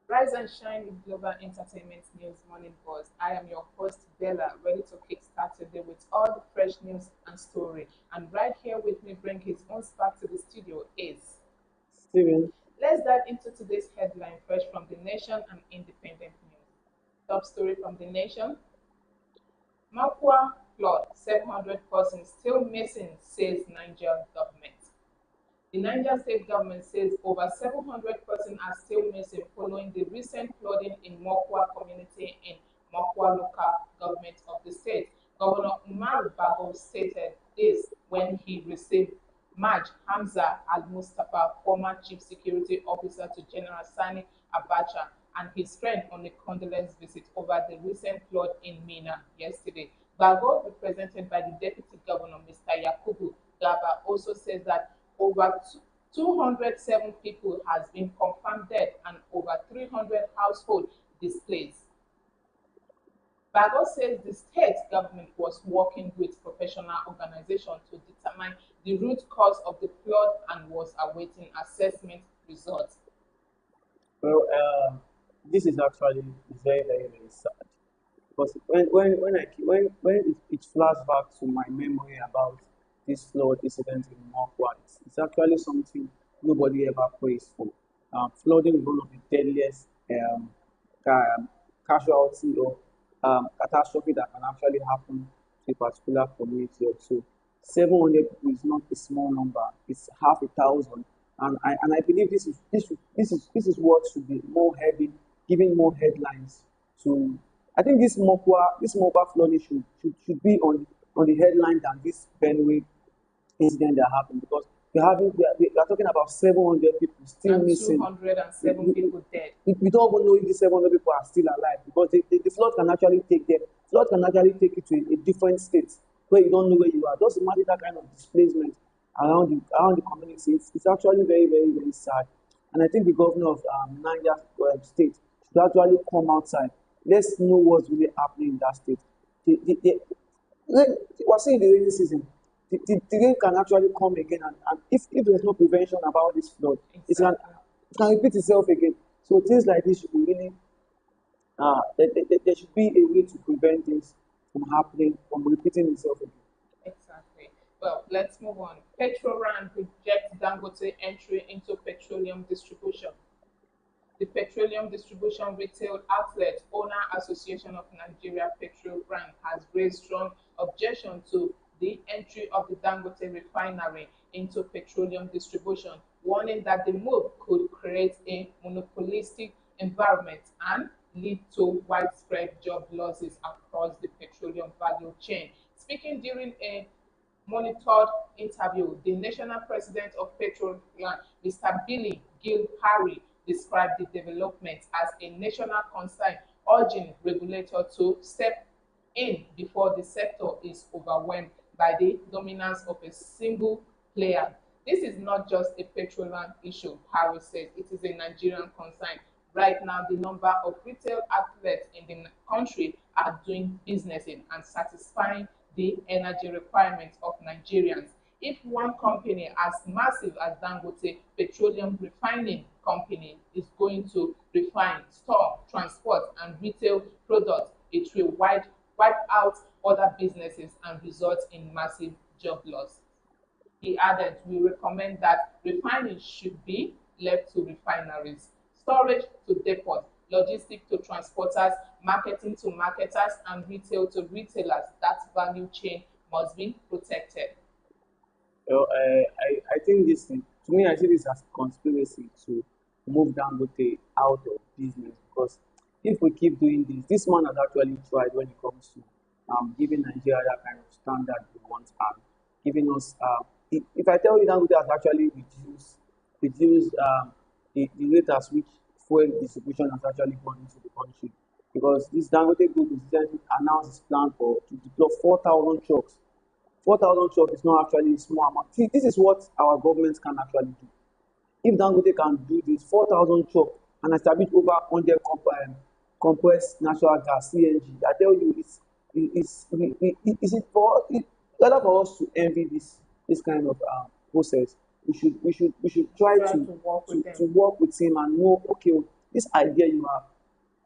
Rise and shine with global entertainment news morning buzz. I am your host Bella, ready to kickstart today with all the fresh news and story. And right here with me, bring his own spark to the studio is. Steven, Let's dive into today's headline, fresh from the Nation and Independent News. Top story from the Nation: Mapua flood, 700 persons still missing, says Niger government. The Niger state government says over 700 persons are still missing following the recent flooding in Mokwa community in Mokwa local government of the state. Governor Umar Bago stated this when he received Maj Hamza Al Mustafa, former chief security officer to General Sani Abacha, and his friend on a condolence visit over the recent flood in Mina yesterday. Bago, represented by the deputy governor, Mr. Yakubu Gaba, also says that over 207 people has been confirmed dead and over 300 households displaced. Bago says the state government was working with professional organizations to determine the root cause of the flood and was awaiting assessment results. well, this is actually very, very, very sad because when it flashes back to my memory about this flood incident in Mokwa, it's actually something nobody ever prays for. Flooding is one of the deadliest um, casualty or catastrophe that can actually happen to a particular community or so. 700 people is not a small number. It's half a thousand, and I believe this is what should be more heavy, giving more headlines to. I think this Mokwa flooding should be on the headline than this Benue incident that happened because we are talking about 700 people still And missing. 207 people dead. We don't even know if the 700 people are still alive because the flood can actually take them. Flood can actually take you to a different state where you don't know where you are. Just imagine that kind of displacement around the community. It's actually very, very, very sad. And I think the governor of Niger State should actually come outside. Let's know what's really happening in that state. Like, we're saying the rainy season. The rain can actually come again, and if there's no prevention about this flood, Exactly. it can repeat itself again. So things like this should be really, there should be a way to prevent this from happening, from repeating itself again. Exactly. Well, let's move on. Petroran rejects Dangote entry into petroleum distribution. The Petroleum Distribution Retail Outlet Owner Association of Nigeria Petroran has raised strong objection to the entry of the Dangote refinery into petroleum distribution, warning that the move could create a monopolistic environment and lead to widespread job losses across the petroleum value chain. Speaking during a monitored interview, the national president of Petroleum, Mr. Billy Gil Parry, described the development as a national concern, urging regulators to step in before the sector is overwhelmed by the dominance of a single player. This is not just a petroleum issue, Harris said. It is a Nigerian concern. Right now, the number of retail outlets in the country are doing business in and satisfying the energy requirements of Nigerians. If one company as massive as Dangote Petroleum Refining Company is going to refine, store, transport, and retail products, it will wipe out other businesses and result in massive job loss. He added, we recommend that refining should be left to refineries, storage to depot, logistics to transporters, marketing to marketers, and retail to retailers. That value chain must be protected. Well, I think this thing, to me, I see this as conspiracy to move Dangote out of business because if we keep doing this, this man has actually tried when it comes to giving Nigeria that kind of standard we want and giving us. If I tell you Dangote has actually reduced the rate at which fuel distribution has actually gone into the country because this Dangote group is recently announced its plan to deploy 4,000 trucks. 4,000 trucks is not actually a small amount. See, this is what our government can actually do. If Dangote can do this, 4,000 trucks and establish over 100 compressed natural gas (CNG), I tell you, it for rather for us to envy this kind of process. We should try Try to to work with them. work with him and know, okay, this idea you have,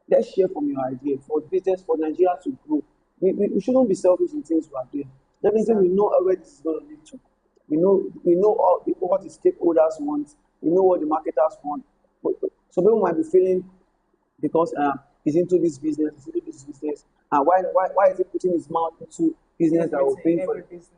let's share from your idea for business, for Nigeria to grow. We shouldn't be selfish in things we are doing. Definitely, we Exactly. know where this is going to lead to. We know what the stakeholders want. We know what the marketers want. So people might be feeling because he's into this business, he's into this business, and why is he putting his mouth into business that will Everything, bring for every him? business.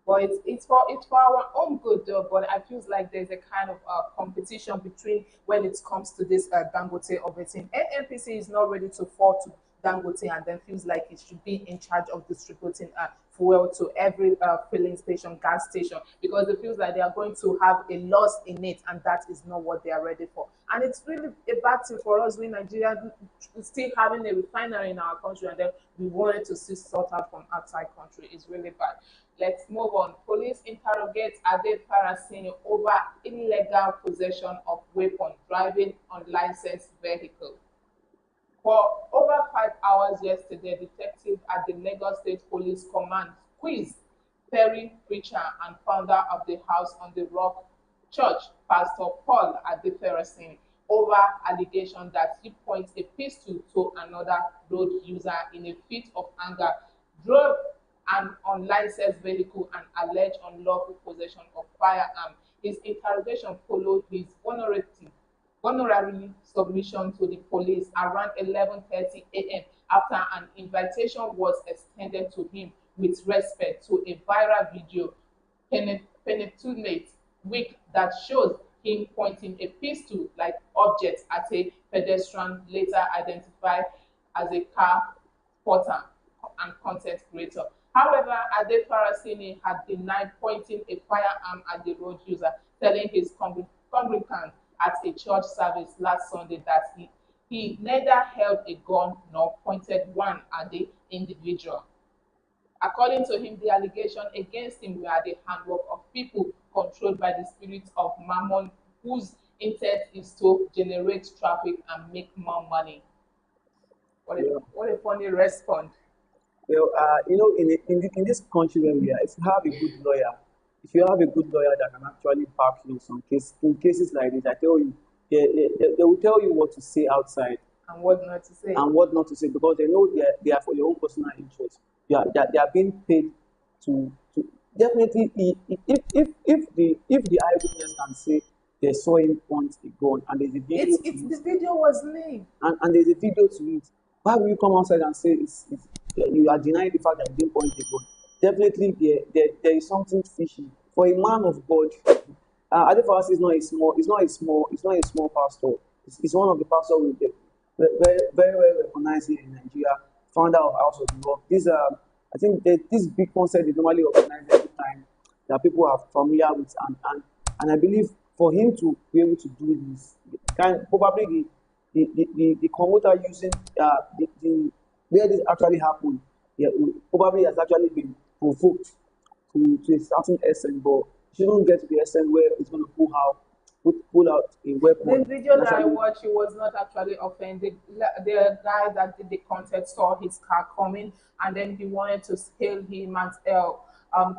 But it's for our own good though. But I feel like there's a kind of competition between when it comes to this Dangote of a thing. NNPC is not ready to fall to Dangote and then feels like it should be in charge of distributing fuel to every filling station, gas station, because it feels like they are going to have a loss in it, and that is not what they are ready for. And it's really a bad thing for us. We Nigeria still having a refinery in our country, and then we wanted to see sort out from outside country. It's really bad. Let's move on. Police interrogate Ade Farasini over illegal possession of weapon, driving unlicensed vehicle. For over 5 hours yesterday, detectives at the Lagos State Police Command quizzed Perry preacher and founder of the House on the Rock Church, Pastor Paul Adeferesin, over allegation that he pointed a pistol to another road user in a fit of anger, drove an unlicensed vehicle, and alleged unlawful possession of firearm. His interrogation followed his honorary submission to the police around 11:30 a.m. after an invitation was extended to him with respect to a viral video penetrate week that shows him pointing a pistol-like object at a pedestrian later identified as a car spotter and content creator. However, Ade Farasini had denied pointing a firearm at the road user, telling his congregants at a church service last Sunday that he neither held a gun nor pointed one at the individual. According to him, the allegation against him were the handwork of people controlled by the spirit of mammon, whose intent is to generate traffic and make more money. Yeah. What a funny response. Well, in this country where we are, if you have a good lawyer, if you have a good lawyer that can actually back you in cases like this, I tell you, they will tell you what to say outside And what not to say. and what not to say because they know they are for your own personal interest. They are being paid to definitely if the eyewitness can say they saw him point a gun and there's a video to It's it the video was live. and there's a video to it, why will you come outside and say you are denying the fact that you didn't point a gun? Definitely there is something fishy for a man of God. Adefas is not a small, it's not a small pastor. It's one of the pastors with the very well recognized here in Nigeria, founder of House of the Rock. I think that this big concert is normally organized every time that people are familiar with, and I believe for him to be able to do this, probably the commuter using the where this actually happened, yeah, probably has actually been provoked to a certain extent, but it shouldn't get to the extent where it's going to pull out a The weapon video and that I actually. watched, he was not actually offended. The guy that did the concert saw his car coming, and then he wanted to hail him and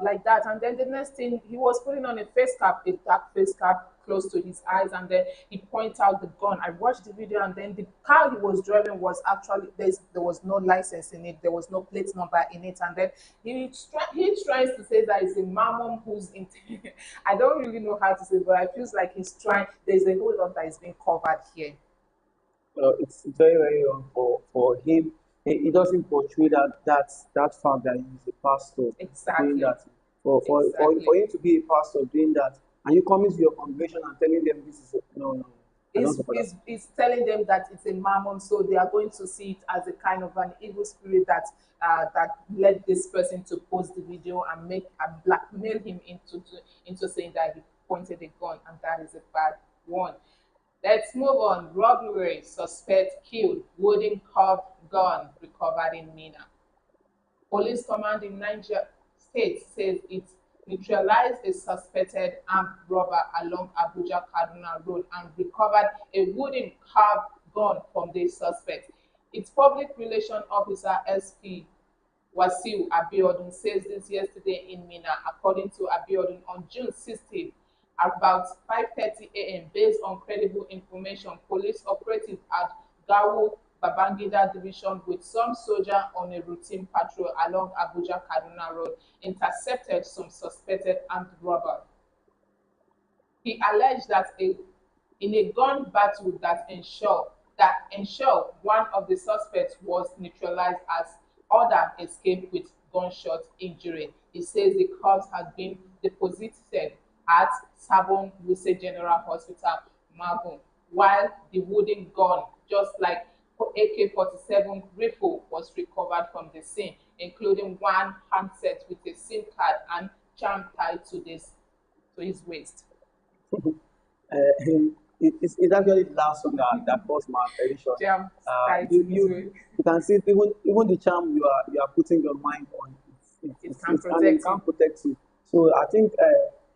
like that. And then the next thing, he was putting on a face cap, a dark face cap close to his eyes, and then he pointed out the gun. I watched the video, and then the car he was driving was actually there was no license in it, there was no plate number in it, and then he tries to say that it's a mammon who's in. I don't really know how to say, but I feels like he's trying. There's a whole lot that is being covered here. It's very very wrong for him. He doesn't portray that fact that he's a pastor doing Exactly. that. For Exactly. him to be a pastor doing that, and you come into your congregation and telling them this is no, no, I don't support that. Is telling them that it's a mammon, so they are going to see it as a kind of an evil spirit that led this person to post the video and make and blackmail him into saying that he pointed a gun, and that is a bad one. Let's move on. Robbery, suspect killed, wooden curved gun recovered in Mina. Police command in Niger State says it neutralized a suspected armed robber along Abuja Kaduna Road and recovered a wooden carved gun from the suspect. Its public relation officer SP Wasiu Abiodun says this yesterday in Mina. According to Abiodun, on June 16th, About 5:30 a.m., based on credible information, police operatives at Gawo Babangida Division with some soldiers on a routine patrol along Abuja Kaduna Road intercepted some suspected armed robbers. He alleged that in a gun battle that ensured one of the suspects was neutralized as other escaped with gunshot injury. He says the corpse has been deposited at Sabon Wuse General Hospital, Magun, while the wooden gun, just like AK-47 rifle, was recovered from the scene, including one handset with a SIM card and charm tied to his waist. It's actually the last one that caused my attention. Charm Uh, tied you, to his you waist. you can see it, even the charm you are putting your mind on, It can it protect can you. protect you. So I think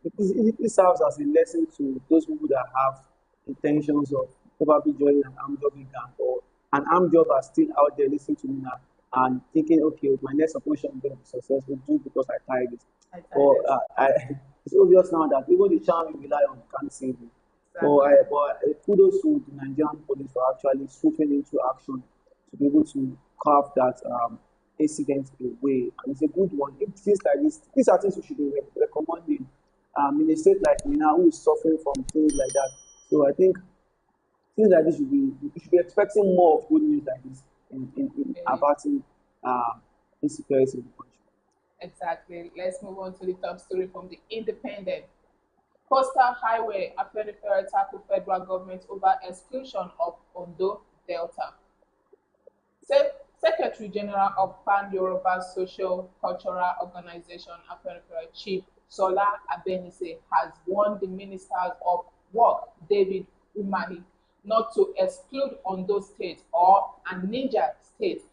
it serves as a lesson to those people that have intentions of probably joining an armed robbing gang, or an armed robber still out there listening to me now and thinking, okay, my next operation is going to be successful just because I tied it. I tied Or it. it's obvious now that even the charm you rely on can't save you. Exactly. Kudos to the Nigerian police for actually swooping into action to be able to carve that incident away. And it's a good one. If things like this, these are things we should be recommending in a state like Mina, who is suffering from things like that. So I think things like this we should be expecting more of good news like this in Okay. averting insecurity in the country. Exactly. Let's move on to the top story from the Independent. Coastal Highway Afenifere tackle federal government over exclusion of Ondo Delta. Secretary General of Pan Yoruba Social Cultural Organization Afenifere Chief Sola Abenise has warned the ministers of work David Umahi not to exclude Ondo State or and Niger State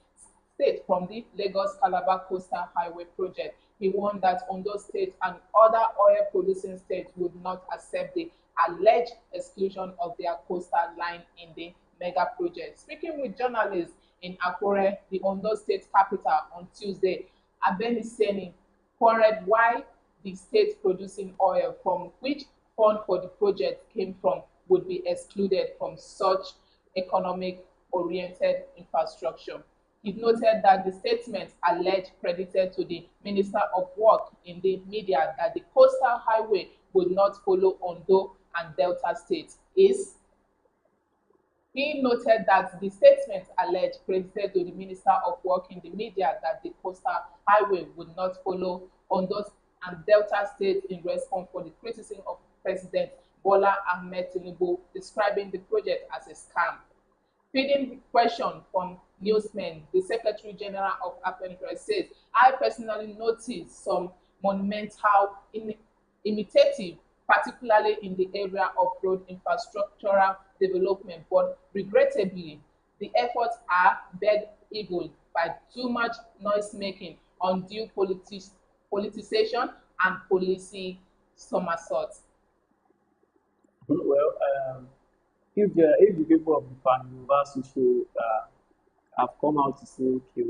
from the Lagos Calabar Coastal Highway project. He warned that Ondo State and other oil producing states would not accept the alleged exclusion of their coastal line in the mega project. Speaking with journalists in Akure, the Ondo State capital, on Tuesday, Abeniseni quarreled why the state producing oil from which fund for the project came from would be excluded from such economic oriented infrastructure. He noted that the statement alleged credited to the Minister of Work in the media that the coastal highway would not follow Ondo and Delta states is he noted that the statement alleged credited to the Minister of Work in the media that the coastal highway would not follow Ondo and Delta states in response for the criticism of President Bola Ahmed Tinubu describing the project as a scam. Feeding question from newsmen, the Secretary General of Afenifere says, I personally noticed some monumental imitative, particularly in the area of road infrastructural development, but regrettably, the efforts are bed-eagled by too much noise-making, undue politicization, and policy somersaults. Well, if the people of the Pan University have come out to say, okay,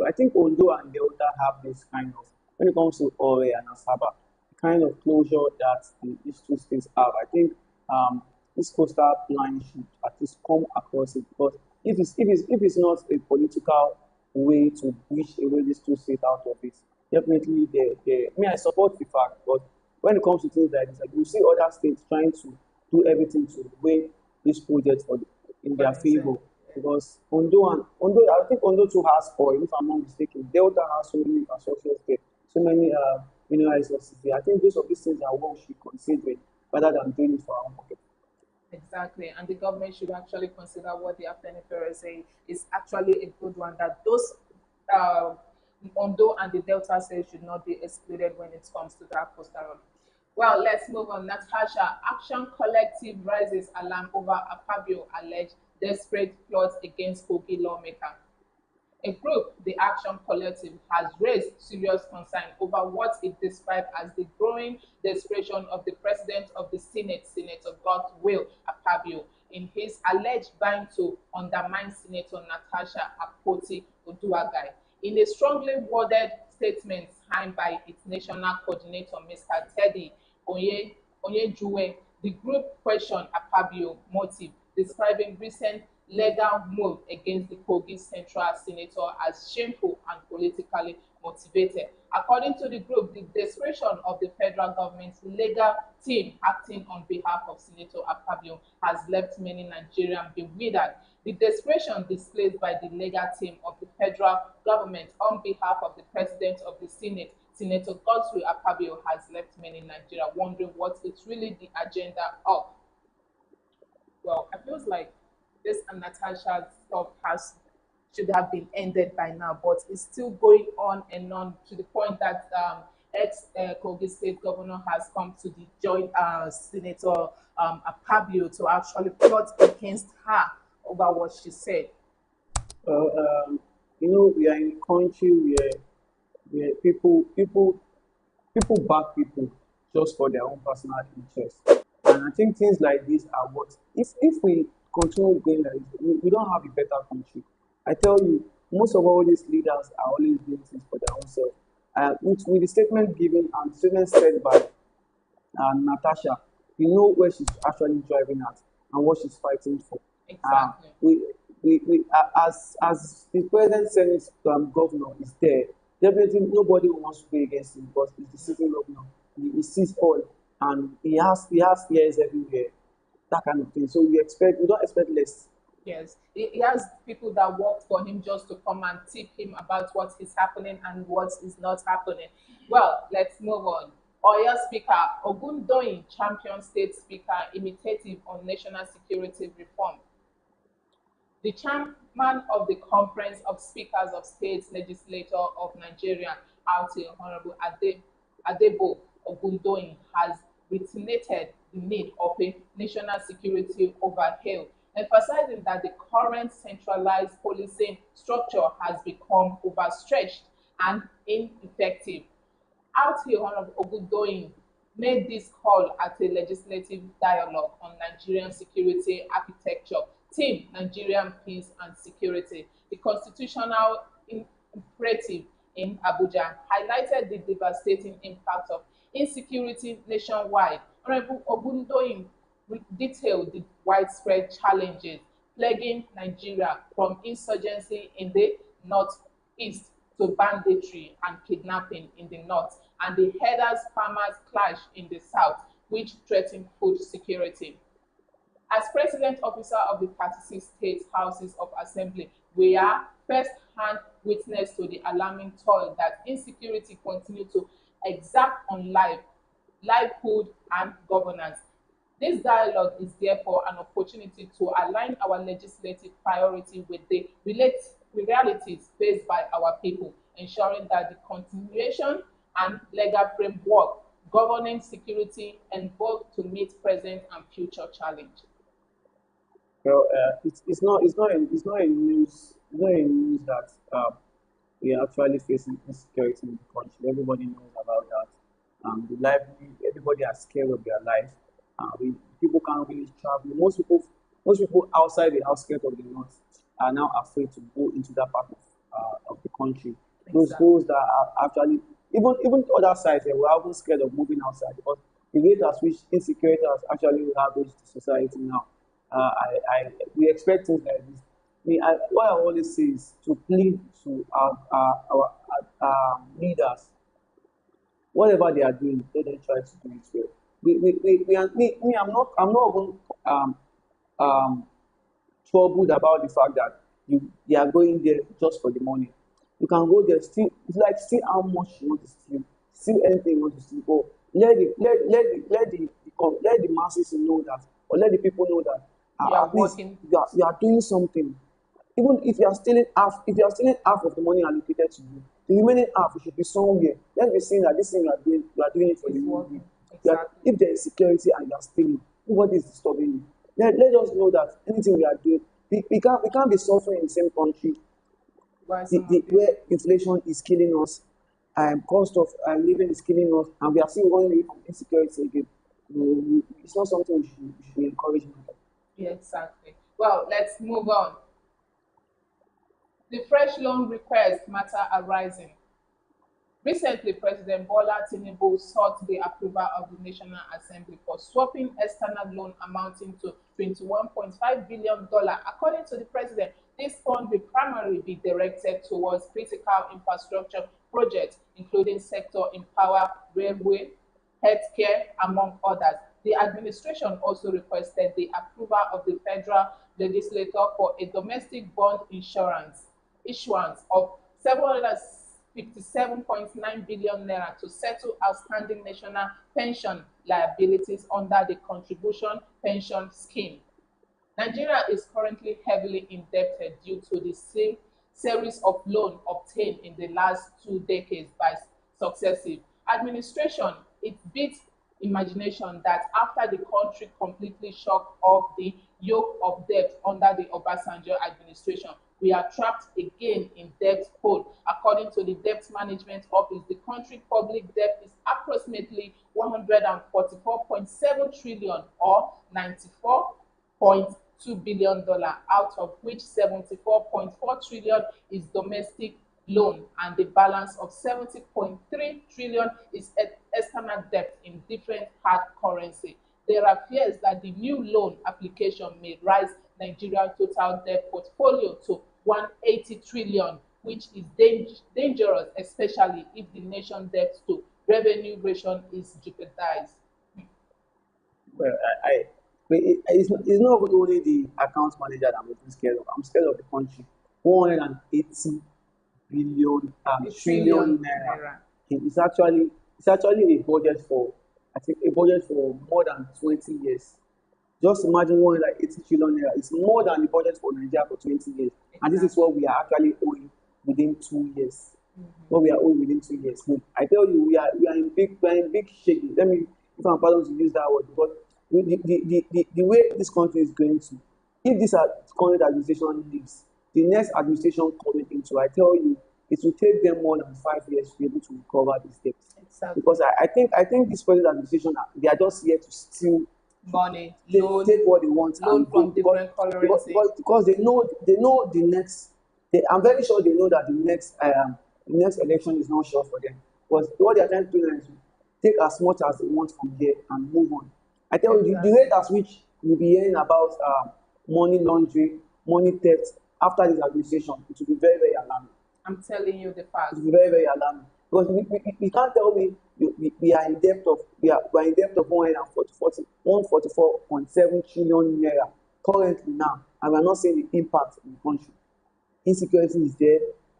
I think Ondo and Delta have this kind of, when it comes to Ore and Asaba, kind of closure that these two states have. I think this coastal line should at least come across it, because if it's not a political way to bridge away these two states out of it, definitely I mean, I support the fact, but when it comes to things like this, like you see other states trying to do everything to weigh this project in For their themselves. favor, because Ondo, I think Ondo too has oil, if I'm not mistaken. Delta has so many infrastructures there, so many mineral resources there. I think those of these things are what we should consider rather than doing it for our own pocket. Exactly, and the government should actually consider what the Afenifere say is actually a good one. That those uh, Ondo and the Delta say should not be excluded when it comes to that coastal road. Well, let's move on. Natasha, Action Collective raises alarm over Akpabio alleged desperate plot against Kogi lawmaker. A group, the Action Collective, has raised serious concern over what it described as the growing desperation of the President of the Senate, Senator Godswill Akpabio, in his alleged bind to undermine Senator Natasha Akpoti-Oduaghan. In a strongly worded statement signed by its national coordinator, Mr. Teddy Onyejuwe, the group questioned Akpabio motive, describing recent legal move against the Kogi Central Senator as shameful and politically motivated. According to the group, the desperation of the federal government's legal team acting on behalf of Senator Akpabio has left many Nigerians bewildered. The desperation displayed by the legal team of the federal government on behalf of the president of the Senate, Senator Godswill Akpabio, has left many Nigerians wondering what is really the agenda of. Well, I feels like this and Natasha stuff has should have been ended by now, but it's still going on and on to the point that ex Kogi State Governor has come to the joint Senator Akpabio to actually plot against her over what she said. Well, we are in a country where people back people just for their own personal interest. And I think things like this are what, if we continue going like this, we don't have a better country. I tell you, most of all these leaders are always doing things for their own self. With the statement given and the statement said by Natasha, you know where she's actually driving at and what she's fighting for. Uh, Exactly. as the present Senate governor is there, definitely nobody wants to go against him because he's the sitting governor. He sees all and he has ears everywhere, that kind of thing. So we don't expect less. Yes, he has people that work for him just to come and tip him about what is happening and what is not happening. Well, let's move on. Oyo Speaker Ogundoyin champion state speaker imitative on national security reform. The chairman of the Conference of Speakers of States Legislature of Nigeria, RT Honorable Adebo Ogundoyin, has reiterated the need of a national security overhaul, emphasizing that the current centralized policing structure has become overstretched and ineffective. Out here, Honorable Ogundoyin made this call at a legislative dialogue on Nigerian security architecture, Team Nigerian Peace and Security. The constitutional imperative in Abuja highlighted the devastating impact of insecurity nationwide. Honorable Ogundoyin detailed the widespread challenges plaguing Nigeria from insurgency in the northeast to banditry and kidnapping in the north, and the herders farmers clash in the south, which threaten food security. As president officer of the 36 state houses of assembly, we are first-hand witness to the alarming toll that insecurity continues to exact on livelihood and governance. This dialogue is therefore an opportunity to align our legislative priority with the realities faced by our people, ensuring that the continuation and legal framework governing security evolve to meet present and future challenge. Well, it's not a news that we are actually facing insecurity in the country. Everybody knows about that. Everybody are scared of their life. People can't really travel. Most people outside the outskirts of the north are now afraid to go into that part of the country. Those Exactly. that are actually even other sides, they were even scared of moving outside because the rate at which insecurity has actually ravaged society now. We expect things like this. What I always say is to plead to our leaders, whatever they are doing, let them try to do it well. We are, me, I'm not even um, troubled about the fact that they are going there just for the money. You can go there, still, it's like, see how much you want to steal anything you want to steal. But let the masses know that, or let the people know that You are at least working. you are doing something. Even if you are stealing half of the money allocated to you, the remaining half you should be somewhere. Let's be saying that this thing you are doing it for the Is movie. working. Exactly. If there is security and you are stealing, nobody is disturbing you. Let us know that anything we are doing, we can't be suffering in the same country Why some of you? where inflation is killing us, cost of living is killing us, and we are still running away from insecurity again. It's not something we should be encouraging. Yeah, exactly. Well, let's move on. The fresh loan request matter arising. Recently, President Bola Tinubu sought the approval of the National Assembly for swapping external loan amounting to $21.5 billion. According to the president, this fund will primarily be directed towards critical infrastructure projects, including sector in power, railway, healthcare, among others. The administration also requested the approval of the federal legislature for a domestic bond insurance issuance of 757.9 billion naira to settle outstanding national pension liabilities under the contribution pension scheme. Nigeria is currently heavily indebted due to the same series of loans obtained in the last 2 decades by successive administration. It beats imagination that after the country completely shook off the yoke of debt under the Obasanjo administration, we are trapped again in debt hole. According to the Debt Management Office, the country public debt is approximately 144.7 trillion or 94.2 billion dollars, out of which 74.4 trillion is domestic loan and the balance of 70.3 trillion is external debt in different hard currency. There are fears that the new loan application may raise Nigeria's total debt portfolio to 180 trillion, which is dangerous, especially if the nation debt to revenue ratio is jeopardized. Well, but it's not only the account manager that I'm even scared of. I'm scared of the country. 180 billion A trillion trillion naira. naira. It's actually a budget for, I think, a budget for more than 20 years. Just imagine 180 trillion naira. It's more than the budget for Nigeria for 20 years. And this is Exactly. what we are actually owing within 2 years. What we are owing within 2 years. So I tell you, we are in big shaking. Let me, if I'm pardon to use that word, because the way this country is going to, if this current administration leaves, the next administration coming into, I tell you, it will take them more than 5 years to be able to recover this debt. Exactly. Because I think this present administration, they are just here to steal, Money, take what they want loan and go, from different currency. because they know the next. I'm very sure they know that the next election is not sure for them. Because what they are trying to do now is to take as much as they want from here and move on. I tell you, the Exactly. rate at which we'll be hearing about money laundering, money theft after this administration, it will be very, very alarming. I'm telling you the facts. It's very, very alarming. Because we can't tell me we are in debt of we are in debt of 144.7 naira currently now, and we are not seeing the impact in the country. Insecurity is there,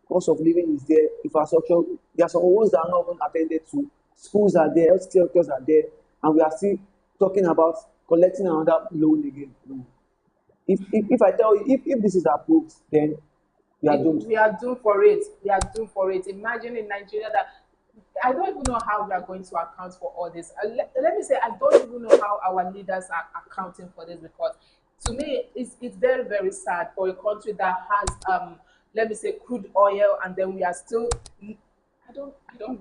cost of living is there, infrastructure, there are some roads that are not even attended to, schools are there, health workers are there, and we are still talking about collecting another loan again. No. If I tell you, if this is approved, then we are doomed. We are doomed for it. We are doomed for it. Imagine in Nigeria that I don't even know how we are going to account for all this. Let me say, I don't even know how our leaders are accounting for this, because to me, it's very, very sad for a country that has, let me say, crude oil, and then we are still, I don't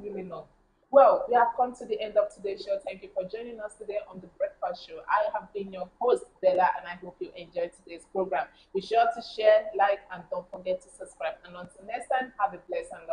really know. Well, we have come to the end of today's show. Thank you for joining us today on the Breakfast Show. I have been your host, Bella, and I hope you enjoyed today's program. Be sure to share, like, and don't forget to subscribe. And until next time, have a blessed and